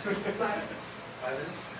5 minutes?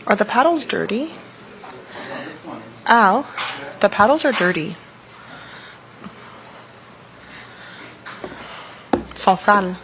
Are the paddles dirty? Al, the paddles are dirty. Sans sale.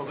Oh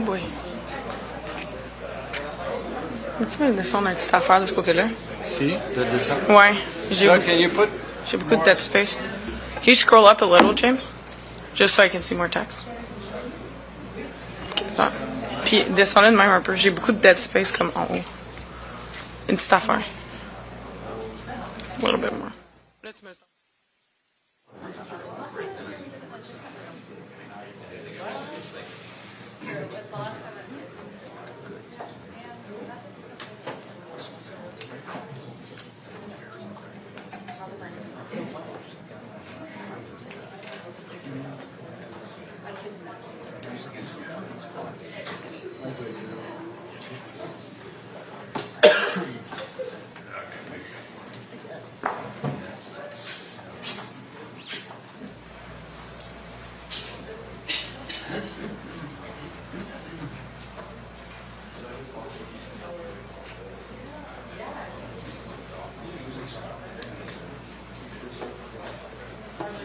boy. Tu mets descendre une petite affaire de ce côté-là? Si, de descendre. Ouais. J'ai Can beaucoup de dead space. Can you scroll up a little, James? Just so I can see more text. Okay, ça. Puis descendez de même un peu. J'ai beaucoup de dead space comme en haut. Une petite affaire. A little bit more. Là, tu mets...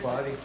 Body.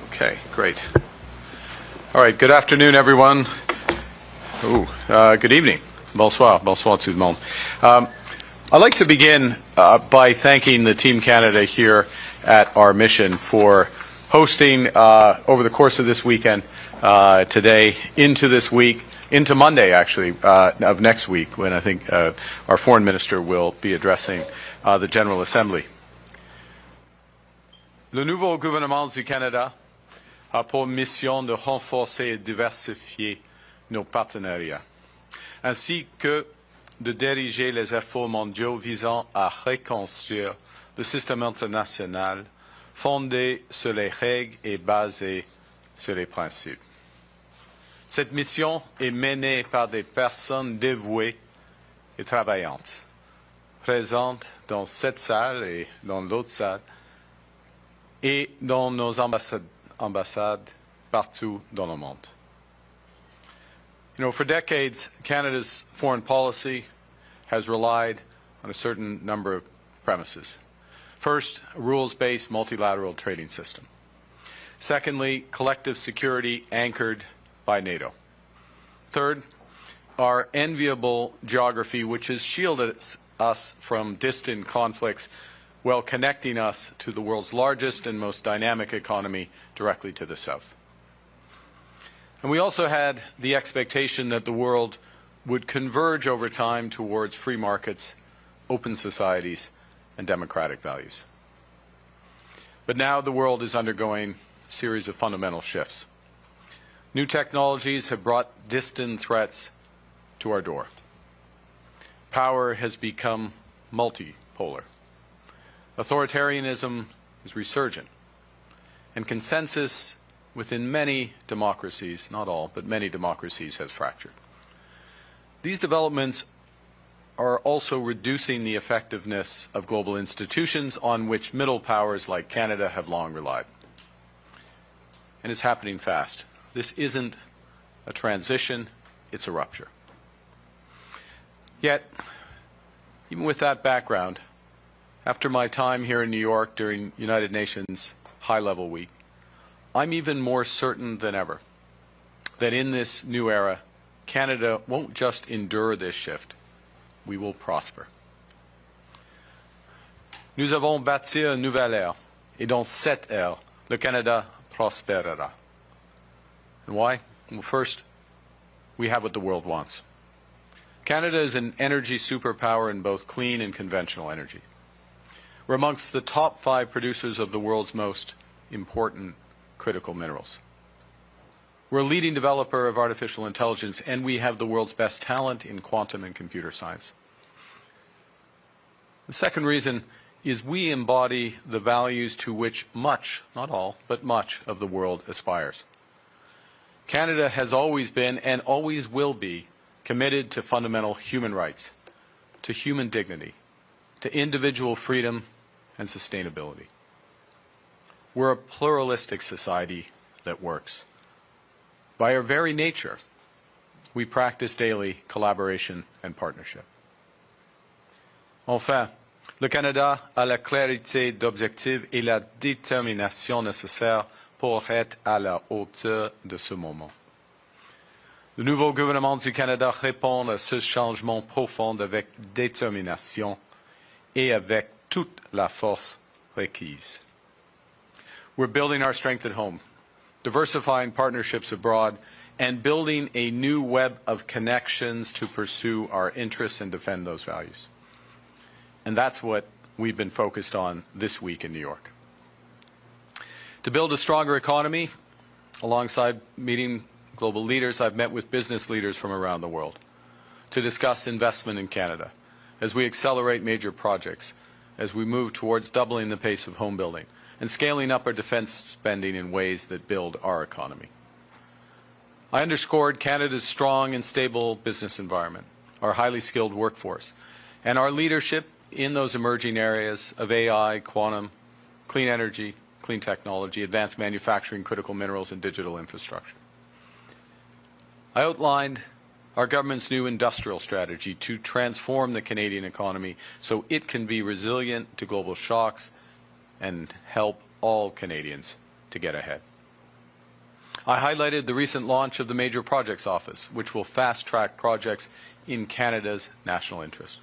Okay, great. All right, good afternoon, everyone. Good evening. Bonsoir. Bonsoir tout le monde. I'd like to begin by thanking the Team Canada here at our mission for hosting over the course of this weekend, today, into this week, into Monday, actually, of next week, when I think our Foreign Minister will be addressing the General Assembly. Le nouveau gouvernement du Canada a pour mission de renforcer et diversifier nos partenariats, ainsi que de diriger les efforts mondiaux visant à reconstruire le système international fondé sur les règles et basé sur les principes. Cette mission est menée par des personnes dévouées et travaillantes, présentes dans cette salle et dans l'autre salle et dans nos ambassades partout dans le monde. You know, for decades, Canada's foreign policy has relied on a certain number of premises. First, a rules-based multilateral trading system. Secondly, collective security anchored by NATO. Third, our enviable geography, which has shielded us from distant conflicts while connecting us to the world's largest and most dynamic economy directly to the south. And we also had the expectation that the world would converge over time towards free markets, open societies, and democratic values. But now the world is undergoing a series of fundamental shifts. New technologies have brought distant threats to our door. Power has become multipolar. Authoritarianism is resurgent. And consensus within many democracies, not all, but many democracies, has fractured. These developments are also reducing the effectiveness of global institutions on which middle powers like Canada have long relied. And it's happening fast. This isn't a transition, it's a rupture. Yet, even with that background, after my time here in New York during United Nations High-Level Week, I'm even more certain than ever that in this new era, Canada won't just endure this shift, we will prosper. Nous avons bâti une nouvelle ère, et dans cette ère, le Canada prospérera. And why? Well, first, we have what the world wants. Canada is an energy superpower in both clean and conventional energy. We're amongst the top 5 producers of the world's most important critical minerals. We're a leading developer of artificial intelligence, and we have the world's best talent in quantum and computer science. The second reason is we embody the values to which much, not all, but much of the world aspires. Canada has always been and always will be committed to fundamental human rights, to human dignity, to individual freedom and sustainability. We're a pluralistic society that works. By our very nature, we practice daily collaboration and partnership. Enfin, le Canada a la clarté d'objectifs et la détermination nécessaires pour être à la hauteur de ce moment. Le nouveau gouvernement du Canada répond à ce changement profond avec détermination et avec toute la force requise. We're building our strength at home, diversifying partnerships abroad, and building a new web of connections to pursue our interests and defend those values. And that's what we've been focused on this week in New York. To build a stronger economy, alongside meeting global leaders, I've met with business leaders from around the world to discuss investment in Canada as we accelerate major projects, as we move towards doubling the pace of home building and scaling up our defense spending in ways that build our economy. I underscored Canada's strong and stable business environment, our highly skilled workforce, and our leadership in those emerging areas of AI, quantum, clean energy, clean technology, advanced manufacturing, critical minerals, and digital infrastructure. I outlined our government's new industrial strategy to transform the Canadian economy so it can be resilient to global shocks and help all Canadians to get ahead. I highlighted the recent launch of the Major Projects Office, which will fast-track projects in Canada's national interest.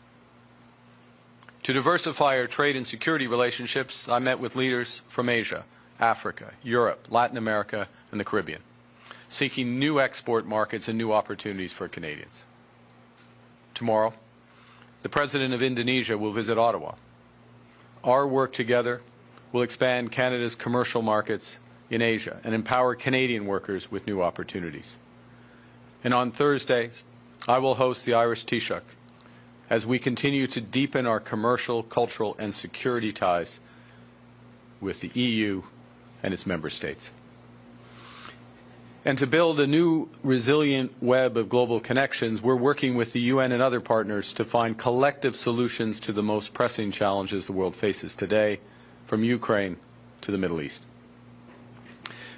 To diversify our trade and security relationships, I met with leaders from Asia, Africa, Europe, Latin America, and the Caribbean, seeking new export markets and new opportunities for Canadians. Tomorrow, the President of Indonesia will visit Ottawa. Our work together will expand Canada's commercial markets in Asia and empower Canadian workers with new opportunities. And on Thursday, I will host the Irish Taoiseach as we continue to deepen our commercial, cultural, and security ties with the EU and its member states. And to build a new resilient web of global connections, we're working with the UN and other partners to find collective solutions to the most pressing challenges the world faces today, from Ukraine to the Middle East.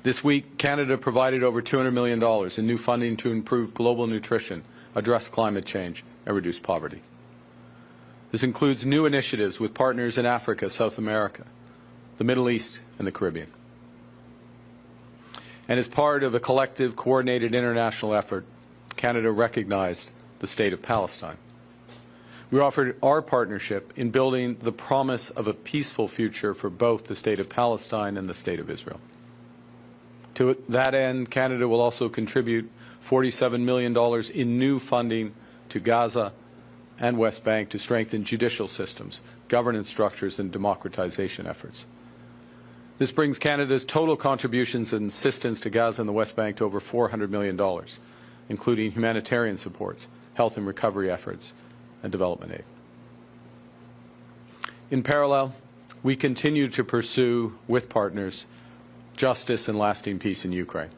This week, Canada provided over $200 million in new funding to improve global nutrition, address climate change, and reduce poverty. This includes new initiatives with partners in Africa, South America, the Middle East, and the Caribbean. And as part of a collective, coordinated international effort, Canada recognized the State of Palestine. We offered our partnership in building the promise of a peaceful future for both the State of Palestine and the State of Israel. To that end, Canada will also contribute $47 million in new funding to Gaza and West Bank to strengthen judicial systems, governance structures, and democratization efforts. This brings Canada's total contributions and assistance to Gaza and the West Bank to over $400 million, including humanitarian supports, health and recovery efforts, and development aid. In parallel, we continue to pursue, with partners, justice and lasting peace in Ukraine.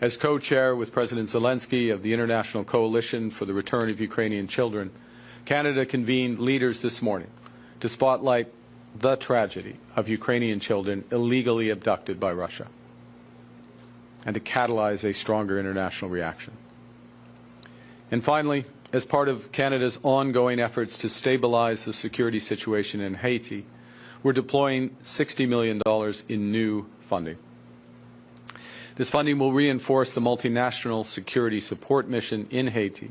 As co-chair with President Zelensky of the International Coalition for the Return of Ukrainian Children, Canada convened leaders this morning to spotlight the tragedy of Ukrainian children illegally abducted by Russia and to catalyze a stronger international reaction. And finally, as part of Canada's ongoing efforts to stabilize the security situation in Haiti, we're deploying $60 million in new funding. This funding will reinforce the multinational security support mission in Haiti,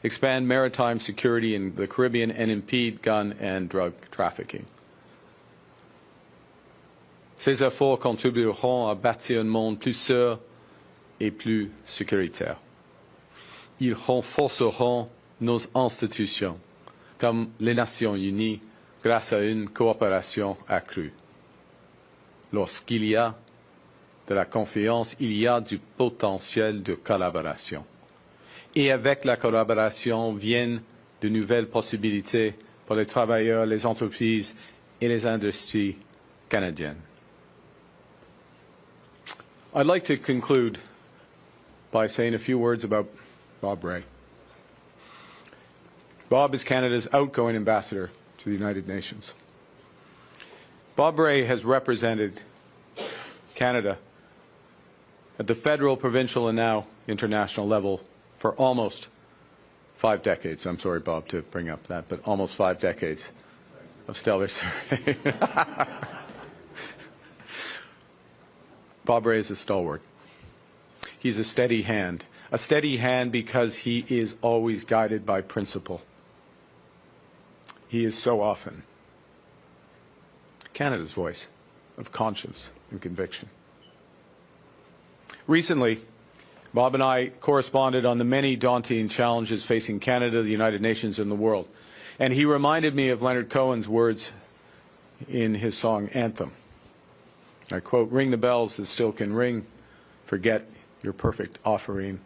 expand maritime security in the Caribbean, and impede gun and drug trafficking. Ces efforts contribueront à bâtir un monde plus sûr et plus sécuritaire. Ils renforceront nos institutions, comme les Nations Unies, grâce à une coopération accrue. Lorsqu'il y a de la confiance, il y a du potentiel de collaboration. Et avec la collaboration viennent de nouvelles possibilités pour les travailleurs, les entreprises et les industries canadiennes. I'd like to conclude by saying a few words about Bob Rae. Bob is Canada's outgoing ambassador to the United Nations. Bob Rae has represented Canada at the federal, provincial, and now international level for almost 5 decades. I'm sorry, Bob, to bring up that, but almost 5 decades of stellar service. Bob Rae is a stalwart. He's a steady hand because he is always guided by principle. He is so often Canada's voice of conscience and conviction. Recently, Bob and I corresponded on the many daunting challenges facing Canada, the United Nations, and the world. And he reminded me of Leonard Cohen's words in his song Anthem. I quote, "Ring the bells that still can ring. Forget your perfect offering.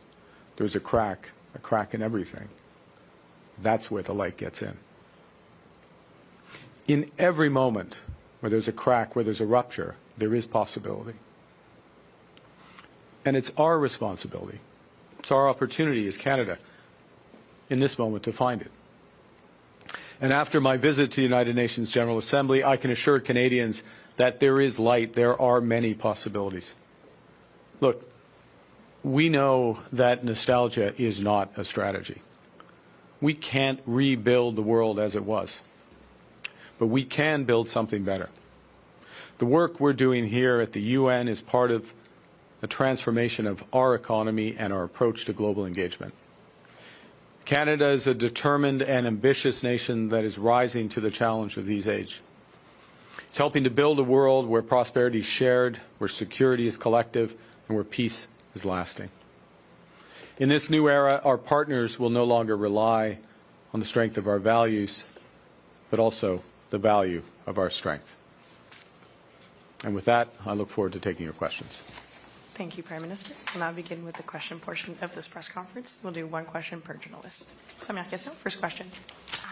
There's a crack in everything. That's where the light gets in." In every moment where there's a crack, where there's a rupture, there is possibility. And it's our responsibility, it's our opportunity as Canada in this moment to find it. And after my visit to the United Nations General Assembly, I can assure Canadians that there is light, there are many possibilities. Look, we know that nostalgia is not a strategy. We can't rebuild the world as it was, but we can build something better. The work we're doing here at the UN is part of the transformation of our economy and our approach to global engagement. Canada is a determined and ambitious nation that is rising to the challenge of these age. It's helping to build a world where prosperity is shared, where security is collective, and where peace is lasting. In this new era, our partners will no longer rely on the strength of our values, but also the value of our strength. And with that, I look forward to taking your questions. Thank you, Prime Minister. We'll now begin with the question portion of this press conference. We'll do one question per journalist. Première question, first question.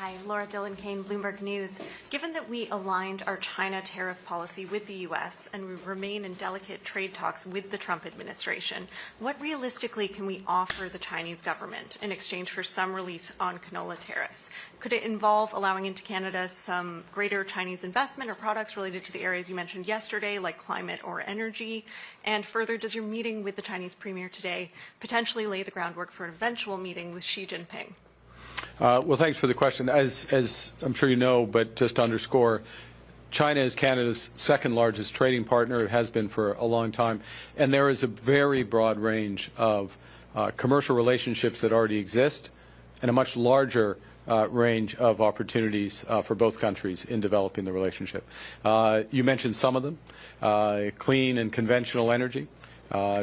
Hi, Laura Dillon Kane, Bloomberg News. Given that we aligned our China tariff policy with the U.S. and we remain in delicate trade talks with the Trump administration, what realistically can we offer the Chinese government in exchange for some relief on canola tariffs? Could it involve allowing into Canada some greater Chinese investment or products related to the areas you mentioned yesterday, like climate or energy? And further, does your meeting with the Chinese premier today potentially lay the groundwork for an eventual meeting with Xi Jinping? Well, thanks for the question. As I'm sure you know, but just to underscore, China is Canada's second largest trading partner. It has been for a long time. And there is a very broad range of commercial relationships that already exist and a much larger range of opportunities for both countries in developing the relationship. You mentioned some of them, clean and conventional energy.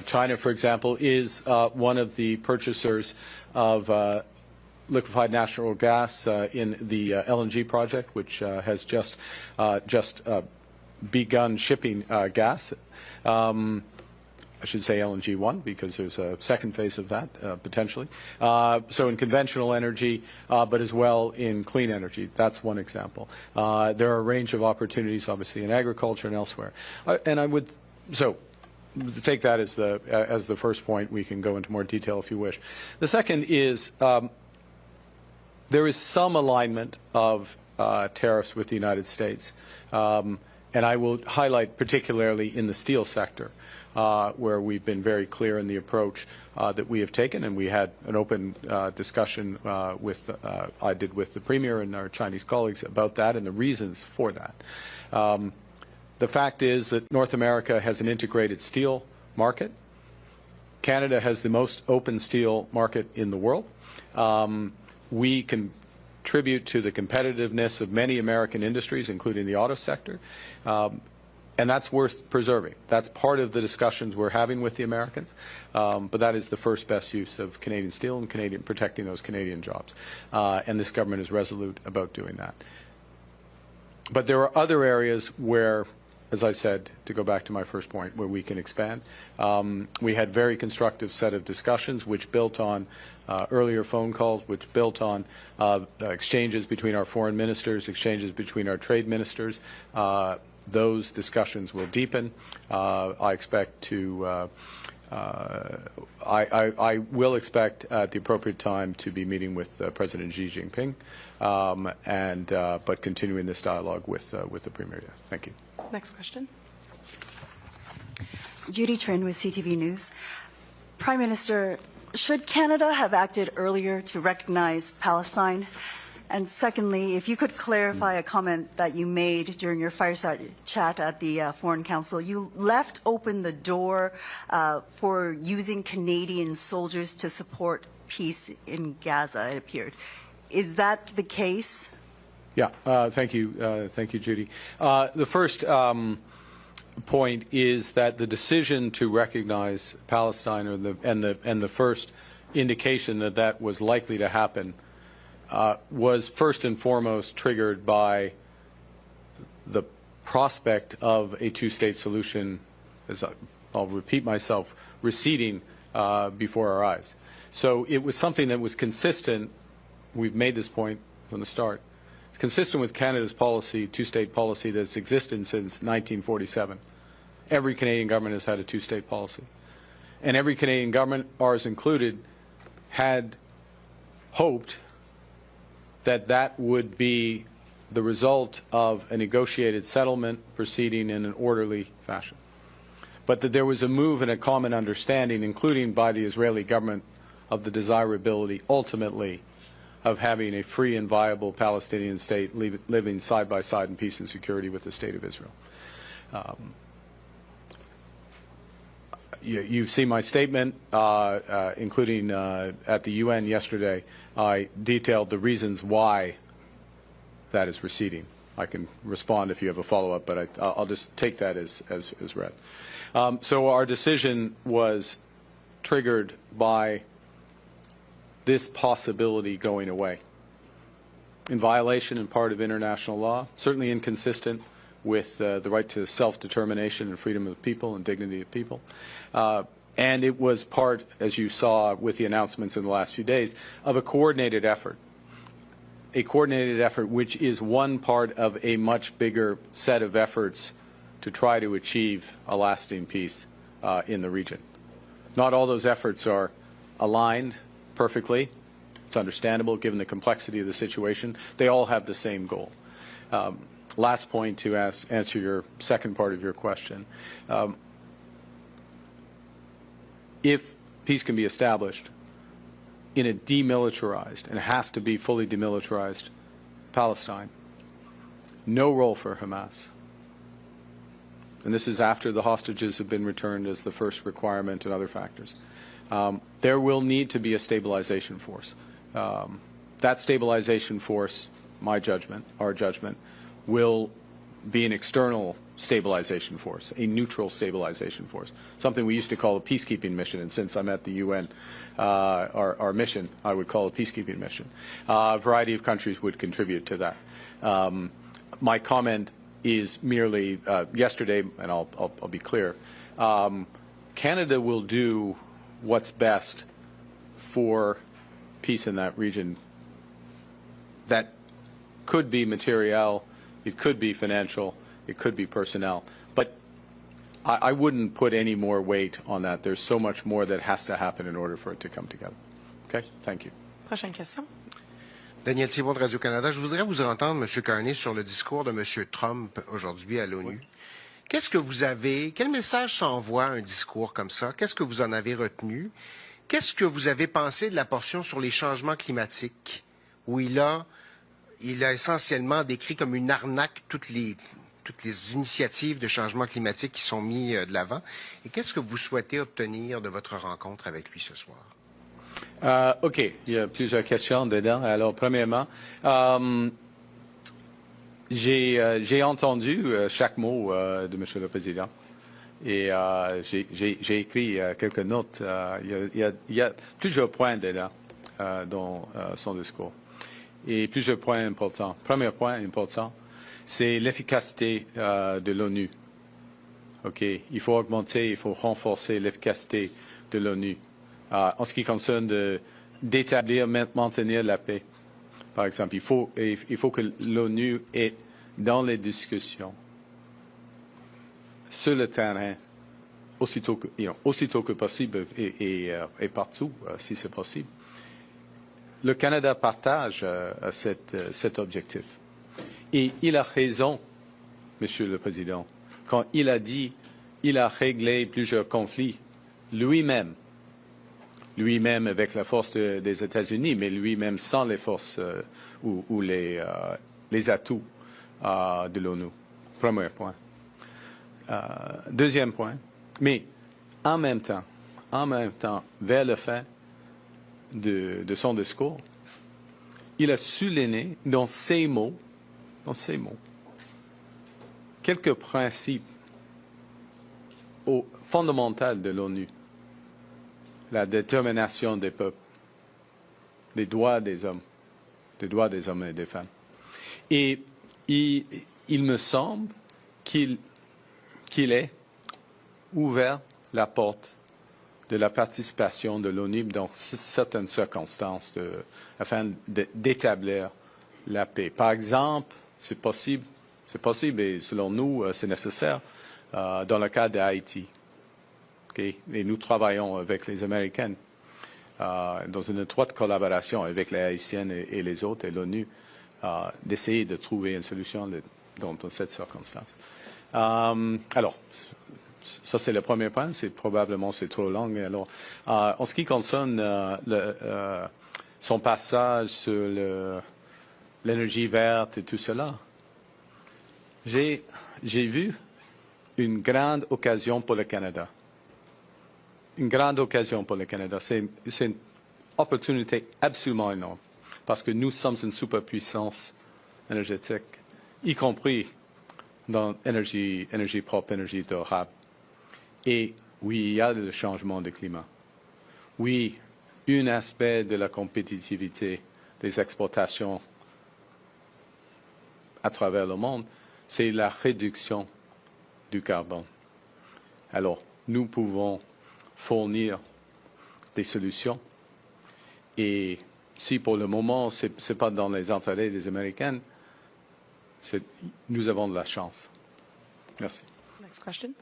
China, for example, is one of the purchasers of liquefied natural gas in the LNG project, which has just begun shipping gas. I should say LNG 1 because there's a second phase of that potentially. So in conventional energy, but as well in clean energy. That's one example. There are a range of opportunities, obviously, in agriculture and elsewhere. And I would take that as the first point. We can go into more detail if you wish. The second is there is some alignment of tariffs with the United States, and I will highlight particularly in the steel sector, where we've been very clear in the approach that we have taken, and we had an open discussion I did with the Premier and our Chinese colleagues about that and the reasons for that. The fact is that North America has an integrated steel market. Canada has the most open steel market in the world. We contribute to the competitiveness of many American industries, including the auto sector, and that's worth preserving. That's part of the discussions we're having with the Americans, but that is the first best use of Canadian steel and protecting those Canadian jobs, and this government is resolute about doing that. But there are other areas where, as I said, to go back to my first point, where we can expand. We had very constructive set of discussions which built on earlier phone calls, which built on exchanges between our foreign ministers, exchanges between our trade ministers. Those discussions will deepen. I expect to I will expect at the appropriate time to be meeting with President Xi Jinping, but continuing this dialogue with the Premier. Thank you. Next question. Judy Trin with CTV News. Prime Minister, should Canada have acted earlier to recognize Palestine? And secondly, if you could clarify a comment that you made during your fireside chat at the Foreign Council. You left open the door for using Canadian soldiers to support peace in Gaza, it appeared. Is that the case? Yeah, thank you, Judy. The first point is that the decision to recognize Palestine, and the first indication that that was likely to happen, was first and foremost triggered by the prospect of a two-state solution, as I'll repeat myself, receding before our eyes. So it was something that was consistent. We've made this point from the start. It's consistent with Canada's policy, two-state policy, that's existed since 1947. Every Canadian government has had a two-state policy. And every Canadian government, ours included, had hoped that that would be the result of a negotiated settlement proceeding in an orderly fashion. But that there was a move and a common understanding, including by the Israeli government, of the desirability, ultimately, of having a free and viable Palestinian state living side by side in peace and security with the State of Israel. You've seen my statement, including at the UN yesterday. I detailed the reasons why that is receding. I can respond if you have a follow-up, but I'll just take that as read. So our decision was triggered by this possibility going away, in violation in part of international law, certainly inconsistent with the right to self-determination and freedom of people and dignity of people. And it was part, as you saw with the announcements in the last few days, of a coordinated effort a coordinated effort, which is one part of a much bigger set of efforts to try to achieve a lasting peace in the region. Not all those efforts are aligned perfectly. It's understandable given the complexity of the situation. They all have the same goal. Last point to answer your second part of your question. If peace can be established in a demilitarized, and it has to be fully demilitarized, Palestine, no role for Hamas. And this is after the hostages have been returned as the first requirement and other factors. There will need to be a stabilization force. That stabilization force, my judgment, our judgment, will be an external stabilization force, a neutral stabilization force, something we used to call a peacekeeping mission. And since I'm at the UN, our mission, I would call a peacekeeping mission. A variety of countries would contribute to that. My comment is merely yesterday, and I'll be clear, Canada will do what's best for peace in that region. That could be material, it could be financial, it could be personnel. But I wouldn't put any more weight on that. There's so much more that has to happen in order for it to come together. Okay? Thank you. Prochaine question. Daniel Thibault de Radio-Canada. Je voudrais vous entendre, M. Carney, sur le discours de M. Trump aujourd'hui à l'ONU. Oui. Qu'est-ce que vous avez, quel message s'envoie un discours comme ça? Qu'est-ce que vous en avez retenu? Qu'est-ce que vous avez pensé de la portion sur les changements climatiques, où il a essentiellement décrit comme une arnaque toutes les initiatives de changement climatique qui sont mises de l'avant? Et qu'est-ce que vous souhaitez obtenir de votre rencontre avec lui ce soir? OK, il y a plusieurs questions dedans. Alors, premièrement, j'ai entendu chaque mot de M. le Président et j'ai écrit quelques notes. Il y a plusieurs points dedans dans son discours et plusieurs points importants. Premier point important, c'est l'efficacité de l'ONU. OK, il faut augmenter, il faut renforcer l'efficacité de l'ONU. En ce qui concerne d'établir, maintenir la paix, par exemple, il faut que l'ONU est dans les discussions sur le terrain aussitôt que possible et partout, si c'est possible. Le Canada partage cet objectif. Et il a raison, Monsieur le Président, quand il a dit qu'il a réglé plusieurs conflits lui-même avec la force des États-Unis, mais lui-même sans les forces ou les atouts de l'ONU. Premier point. Deuxième point. Mais en même temps, vers la fin de son discours, il a souligné dans ses mots, quelques principes fondamentaux de l'ONU. La détermination des peuples, des droits des hommes et des femmes. Et il me semble qu'il ait ouvert la porte de la participation de l'ONU dans certaines circonstances afin d'établir la paix. Par exemple, c'est possible et selon nous, c'est nécessaire dans le cas d'Haïti. Okay. Et nous travaillons avec les Américains dans une étroite collaboration avec les Haïtiennes et les autres et l'ONU d'essayer de trouver une solution dans cette circonstance. Alors, ça c'est le premier point. Probablement c'est trop long. Alors, en ce qui concerne son passage sur l'énergie verte et tout cela, j'ai vu une grande occasion pour le Canada. Une grande occasion pour le Canada. C'est une opportunité absolument énorme parce que nous sommes une superpuissance énergétique, y compris dans énergie propre, énergie durable. Et oui, il y a le changement de climat. Oui, un aspect de la compétitivité des exportations à travers le monde, c'est la réduction du carbone. Alors, nous pouvons fournir des solutions et si pour le moment, c'est pas dans les intérêts des Américains, nous avons de la chance. Merci. Next question.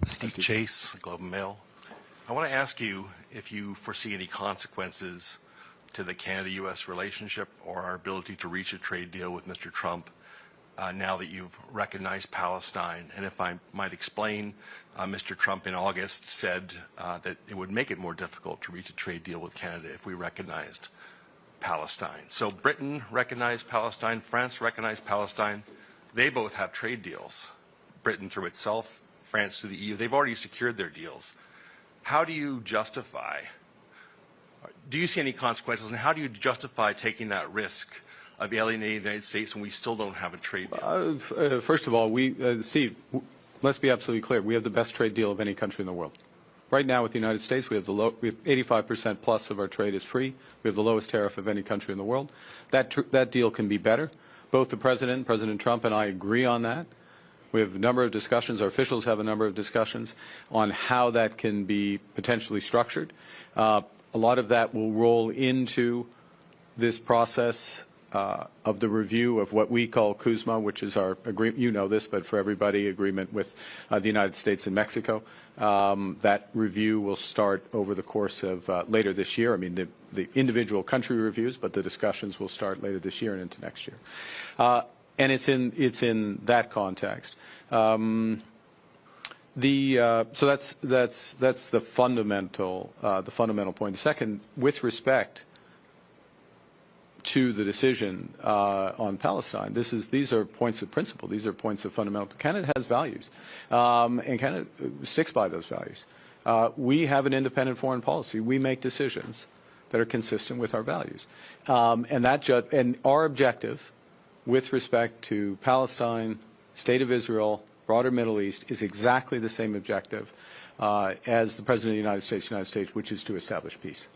Steve Chase, Globe and Mail. I want to ask you if you foresee any consequences to the Canada-U.S. relationship or our ability to reach a trade deal with Mr. Trump now that you've recognized Palestine. And if I might explain, Mr. Trump in August said that it would make it more difficult to reach a trade deal with Canada if we recognized Palestine. So Britain recognized Palestine, France recognized Palestine. They both have trade deals. Britain through itself, France through the EU. They've already secured their deals. How do you justify, do you see any consequences, and how do you justify taking that risk of alienating the United States when we still don't have a trade deal? First of all, Steve, let's be absolutely clear. We have the best trade deal of any country in the world. Right now with the United States, we have 85% plus of our trade is free. We have the lowest tariff of any country in the world. That deal can be better. Both the President Trump, and I agree on that. We have a number of discussions. Our officials have a number of discussions on how that can be potentially structured. A lot of that will roll into this process of the review of what we call CUSMA, which is our agreement. You know this, but for everybody, agreement with the United States and Mexico. That review will start over the course of later this year. I mean, the individual country reviews, but the discussions will start later this year and into next year. And it's in that context. So that's the fundamental point. The second, with respect to the decision on Palestine, these are points of principle. These are points of fundamental. Canada has values, and Canada sticks by those values. We have an independent foreign policy. We make decisions that are consistent with our values, and our objective with respect to Palestine, State of Israel, broader Middle East, is exactly the same objective as the President of the United States, which is to establish peace.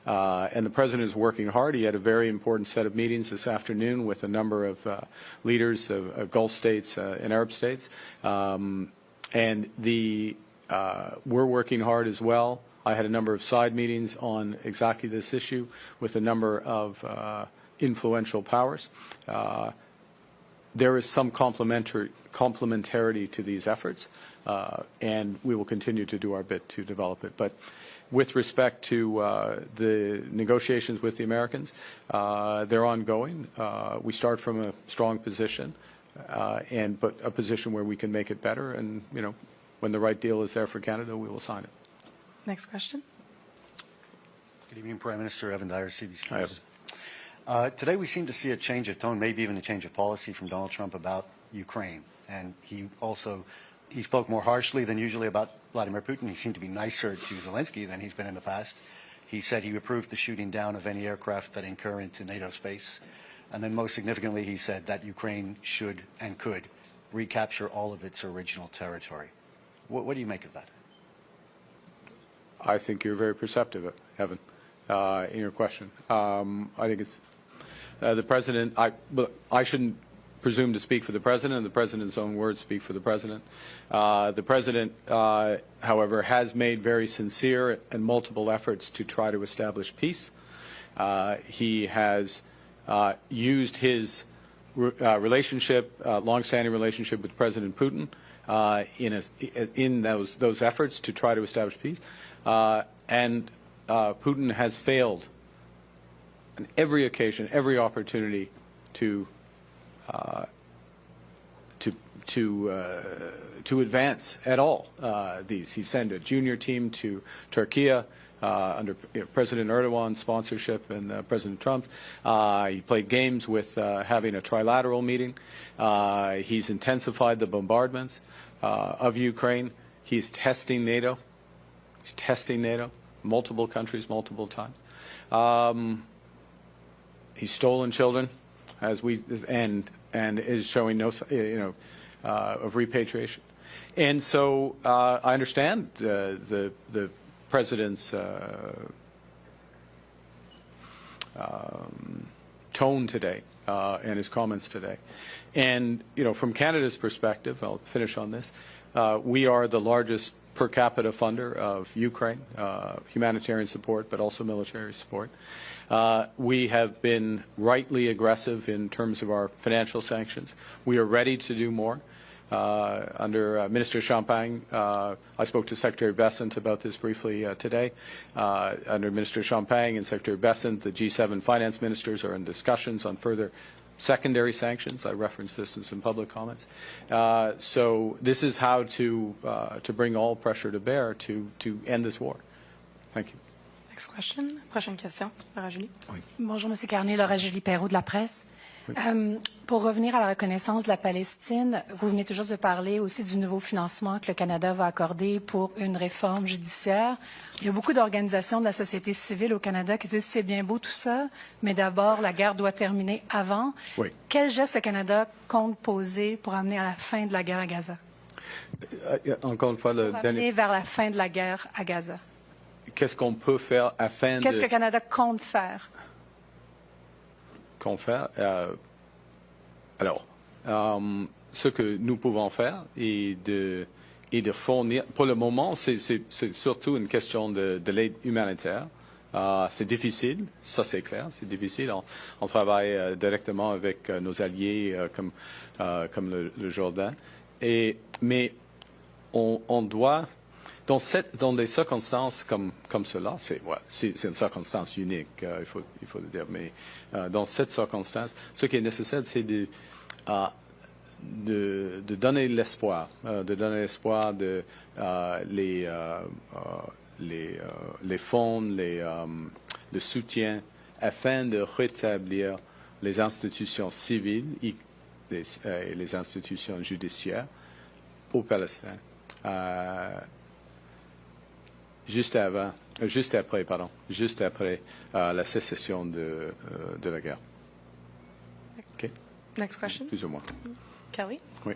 And the President is working hard. He had a very important set of meetings this afternoon with a number of leaders of Gulf states and Arab states. And we're working hard as well. I had a number of side meetings on exactly this issue with a number of influential powers. There is some complementarity to these efforts, and we will continue to do our bit to develop it. But with respect to the negotiations with the Americans, they're ongoing. We start from a strong position, but a position where we can make it better. And when the right deal is there for Canada, we will sign it. Next question. Good evening, Prime Minister. Evan Dyer, CBC Hi, News. Today we seem to see a change of tone, maybe even a change of policy from Donald Trump about Ukraine. And he spoke more harshly than usually about Vladimir Putin. He seemed to be nicer to Zelensky than he's been in the past. He said he approved the shooting down of any aircraft that incur into NATO space. And then most significantly, he said that Ukraine should and could recapture all of its original territory. What do you make of that? I think you're very perceptive, Evan, in your question. I think it's the President. I shouldn't presume to speak for the President. The President's own words speak for the President. The President, however, has made very sincere and multiple efforts to try to establish peace. He has used his long-standing relationship with President Putin in those efforts to try to establish peace. And Putin has failed on every occasion, every opportunity to advance at all these. He sent a junior team to Turkey under President Erdogan's sponsorship and President Trump. He played games with having a trilateral meeting. He's intensified the bombardments of Ukraine. He's testing NATO. He's testing NATO, multiple countries, multiple times. He's stolen children, and is showing no, of repatriation. And so I understand the President's tone today and his comments today. And from Canada's perspective, I'll finish on this. We are the largest per capita funder of Ukraine, humanitarian support, but also military support. We have been rightly aggressive in terms of our financial sanctions. We are ready to do more. Under Minister Champagne, I spoke to Secretary Bessent about this briefly today. Under Minister Champagne and Secretary Bessent, the G7 finance ministers are in discussions on further secondary sanctions. I referenced this in some public comments. So this is how to bring all pressure to bear to end this war. Thank you. Next question. Prochaine question. Laura Julie. Bonjour, M. Carney. Laura Julie Perrault de la presse. Pour revenir à la reconnaissance de la Palestine, vous venez toujours de parler aussi du nouveau financement que le Canada va accorder pour une réforme judiciaire. Il y a beaucoup d'organisations de la société civile au Canada qui disent c'est bien beau tout ça, mais d'abord la guerre doit terminer avant. Oui. Quel geste le Canada compte poser pour amener à la fin de la guerre à Gaza? Encore une fois, le Pour dernier. amener vers la fin de la guerre à Gaza. Qu'est-ce qu'on peut faire afin Qu'est-ce que de le Canada compte faire? faire alors, ce que nous pouvons faire est de fournir, pour le moment, c'est surtout une question de l'aide humanitaire. C'est difficile, ça c'est clair, c'est difficile. On travaille directement avec nos alliés comme le Jourdain. Mais on doit, dans des circonstances comme cela, c'est une circonstance unique, il faut le dire, mais dans cette circonstance, ce qui est nécessaire, c'est de donner l'espoir, les fonds, le soutien, afin de rétablir les institutions civiles et les institutions judiciaires au Palestin. Juste après la cessation de la guerre. Okay. Next question. Plus ou moins. Kelly. Oui.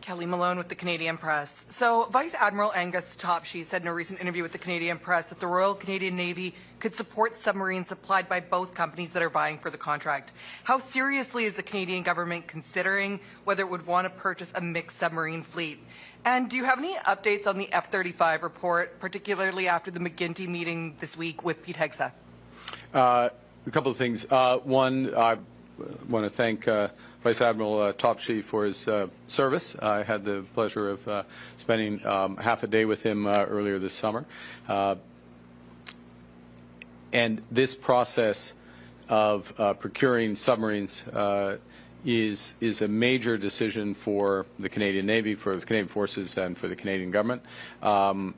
Kelly Malone with the Canadian Press. So Vice Admiral Angus Topshee said in a recent interview with the Canadian Press that the Royal Canadian Navy could support submarines supplied by both companies that are vying for the contract. How seriously is the Canadian government considering whether it would want to purchase a mixed submarine fleet? And do you have any updates on the F-35 report, particularly after the McGuinty meeting this week with Pete Hegseth? A couple of things. One, I want to thank Vice Admiral Topshee for his service. I had the pleasure of spending half a day with him earlier this summer. And this process of procuring submarines is a major decision for the Canadian Navy, for the Canadian Forces, and for the Canadian government. I'm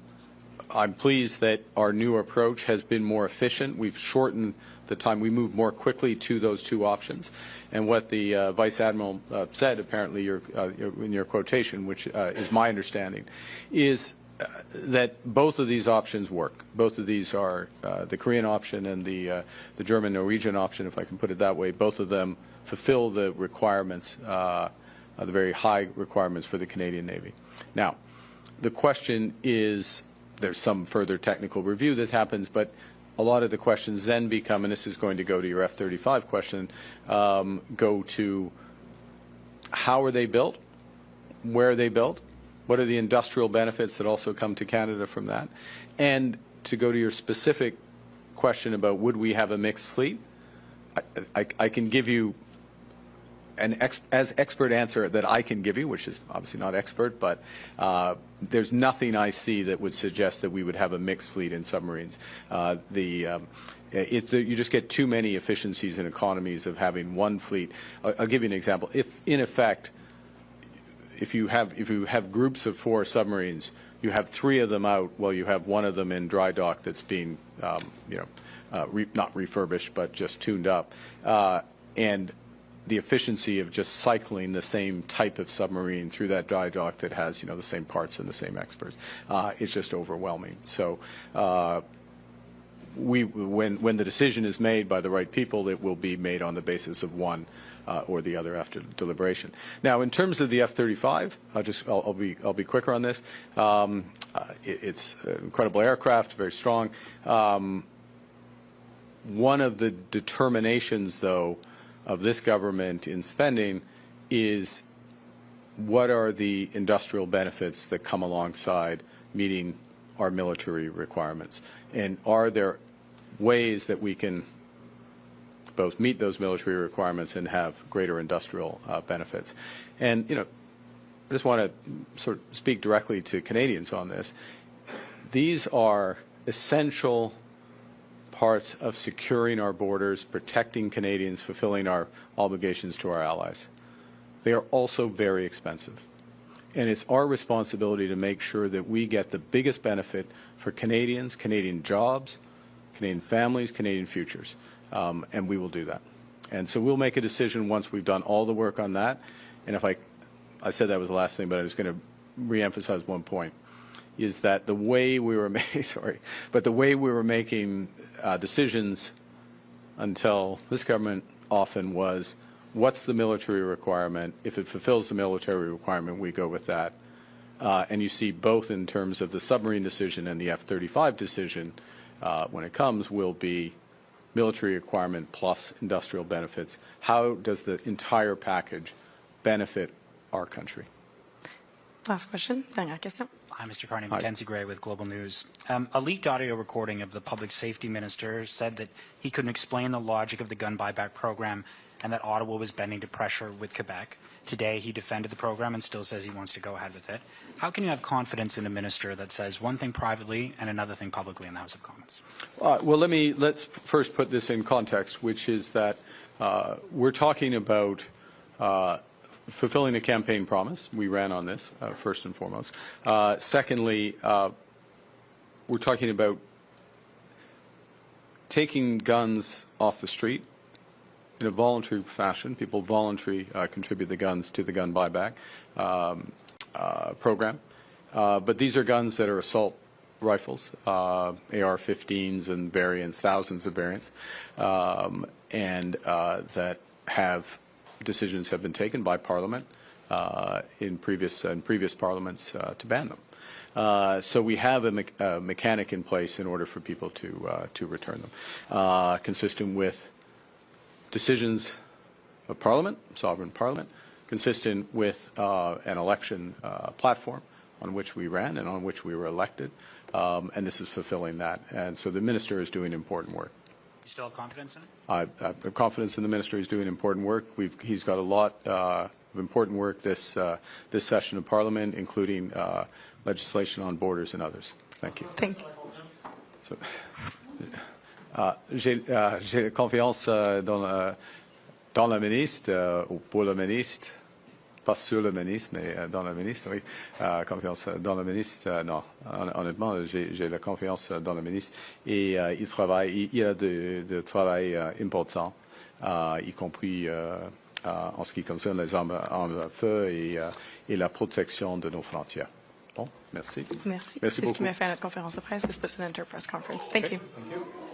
pleased that our new approach has been more efficient. We've shortened the time. We moved more quickly to those two options. And what the Vice Admiral said, apparently in your quotation, which is my understanding, is that both of these options work. Both of these are the Korean option and the German-Norwegian option, if I can put it that way. Both of them fulfill the requirements, the very high requirements for the Canadian Navy. Now, the question is, there's some further technical review that happens, but a lot of the questions then become, and this is going to go to your F-35 question, go to how are they built, where are they built, what are the industrial benefits that also come to Canada from that, and to go to your specific question about would we have a mixed fleet, I can give you as expert answer that I can give you, which is obviously not expert, but there's nothing I see that would suggest that we would have a mixed fleet in submarines. You just get too many efficiencies and economies of having one fleet. I'll give you an example. If, in effect, if you have groups of 4 submarines, you have 3 of them out while you have one of them in dry dock that's being, not refurbished, but just tuned up, and the efficiency of just cycling the same type of submarine through that dry dock that has, the same parts and the same experts, it's just overwhelming. So when the decision is made by the right people, it will be made on the basis of one or the other after deliberation. Now, in terms of the F-35, I'll be quicker on this. It's an incredible aircraft, very strong. One of the determinations, though, of this government in spending is what are the industrial benefits that come alongside meeting our military requirements? And are there ways that we can both meet those military requirements and have greater industrial benefits? And, I just want to sort of speak directly to Canadians on this. These are essential parts of securing our borders, protecting Canadians, fulfilling our obligations to our allies. They are also very expensive. And it's our responsibility to make sure that we get the biggest benefit for Canadians, Canadian jobs, Canadian families, Canadian futures. And we will do that. And so we'll make a decision once we've done all the work on that. And if I said that was the last thing, but I was going to reemphasize one point, is that the way we were making decisions until this government often was, what's the military requirement? If it fulfills the military requirement, we go with that. And you see both in terms of the submarine decision and the F-35 decision, when it comes, will be military requirement plus industrial benefits. How does the entire package benefit our country? Last question. Dernière question. Hi, Mr. Carney. Mackenzie Gray with Global News. A leaked audio recording of the public safety minister said that he couldn't explain the logic of the gun buyback program and that Ottawa was bending to pressure with Quebec. Today, he defended the program and still says he wants to go ahead with it. How can you have confidence in a minister that says one thing privately and another thing publicly in the House of Commons? Well, let's first put this in context, which is that we're talking about fulfilling a campaign promise. We ran on this, first and foremost. Secondly, we're talking about taking guns off the street in a voluntary fashion. People voluntarily contribute the guns to the gun buyback program. But these are guns that are assault rifles, AR-15s and variants, thousands of variants, and that decisions have been taken by Parliament in previous parliaments to ban them. So we have a mechanic in place in order for people to return them, consistent with decisions of Parliament, sovereign Parliament, consistent with an election platform on which we ran and on which we were elected, and this is fulfilling that. And so the minister is doing important work. You still have confidence in it? I have confidence in the minister. He's doing important work. He's got a lot of important work this session of Parliament, including legislation on borders and others. Thank you. Thank you. So, j'ai confiance dans la ministre, ou pour le ministre, pas sur le ministre, mais dans la ministre, oui. Confiance dans le ministre, non. Honnêtement, j'ai la confiance dans le ministre. Et il y a de travail important, y compris en ce qui concerne les armes à feu et la protection de nos frontières. Bon, merci. Merci. Merci C'est ce qui beaucoup. m'a fait à notre conférence de presse. This puts an end to our press conference. Thank you. Thank you.